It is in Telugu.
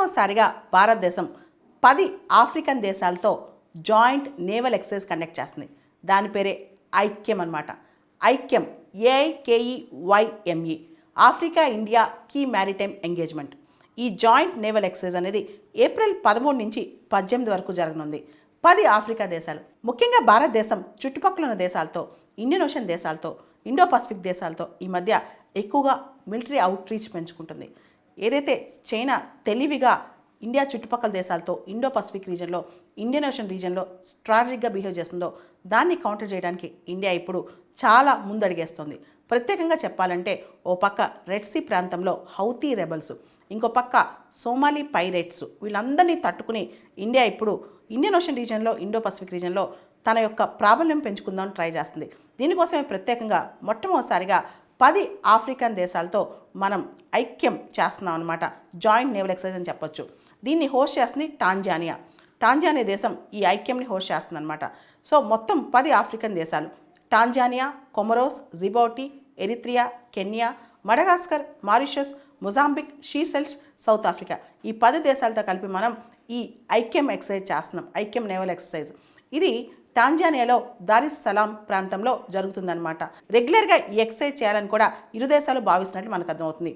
మొట్టమొదటిసారిగా భారతదేశం 10 ఆఫ్రికన్ దేశాలతో జాయింట్ నేవల్ ఎక్సర్సైజ్ కండక్ట్ చేస్తుంది. దాని పేరే ఐక్యం అన్నమాట. ఐక్యం AIKEYME Africa India key maritime engagement. ఈ జాయింట్ నేవల్ ఎక్సర్సైజ్ అనేది ఏప్రిల్ 13 నుంచి 18 వరకు జరగనుంది. 10 ఆఫ్రికా దేశాలు, ముఖ్యంగా భారతదేశం చుట్టుపక్కల ఉన్న దేశాలతో, ఇండియన్ ఓషన్ దేశాలతో, ఇండో పసిఫిక్ దేశాలతో ఈ మధ్య ఎక్కువగా మిలిటరీ అవుట్ రీచ్ పెంచుకుంటుంది. ఏదైతే చైనా తెలివిగా ఇండియా చుట్టుపక్కల దేశాలతో ఇండో పసిఫిక్ రీజన్లో, ఇండియన్ ఓషన్ రీజన్లో స్ట్రాటజిక్గా బిహేవ్ చేస్తుందో దాన్ని కౌంటర్ చేయడానికి ఇండియా ఇప్పుడు చాలా ముందడిగేస్తుంది. ప్రత్యేకంగా చెప్పాలంటే ఓ పక్క రెడ్ సీ ప్రాంతంలో హౌతీ రెబల్స్, ఇంకో పక్క సోమాలి పైరేట్స్, వీళ్ళందరినీ తట్టుకుని ఇండియా ఇప్పుడు ఇండియన్ ఓషన్ రీజన్లో, ఇండో పసిఫిక్ రీజన్లో తన యొక్క ప్రాబల్యం పెంచుకుందామని ట్రై చేస్తుంది. దీనికోసమే ప్రత్యేకంగా మొట్టమొదటిసారిగా 10 ఆఫ్రికన్ దేశాలతో మనం ఐక్యం చేస్తున్నాం అనమాట. జాయింట్ నేవల్ ఎక్సర్సైజ్ అని చెప్పొచ్చు. దీన్ని హోస్ట్ చేస్తుంది టాంజానియా. టాంజానియా దేశం ఈ ఐక్యంని హోస్ట్ చేస్తుంది అనమాట. సో మొత్తం 10 ఆఫ్రికన్ దేశాలు Tanzania, Comoros, Djibouti, Eritrea, Kenya, Madagascar, Mauritius, Mozambique, Seychelles, South Africa, ఈ 10 దేశాలతో కలిపి మనం ఈ ఐక్యం ఎక్సర్సైజ్ చేస్తున్నాం. ఐక్యం నేవల్ ఎక్సర్సైజ్ ఇది టాంజానియాలో దారిస్ సలాం ప్రాంతంలో జరుగుతుందన్నమాట. రెగ్యులర్గా ఈ ఎక్సర్సైజ్ చేయాలని కూడా ఇరు దేశాలు భావిస్తున్నట్లు మనకు అర్థమవుతుంది.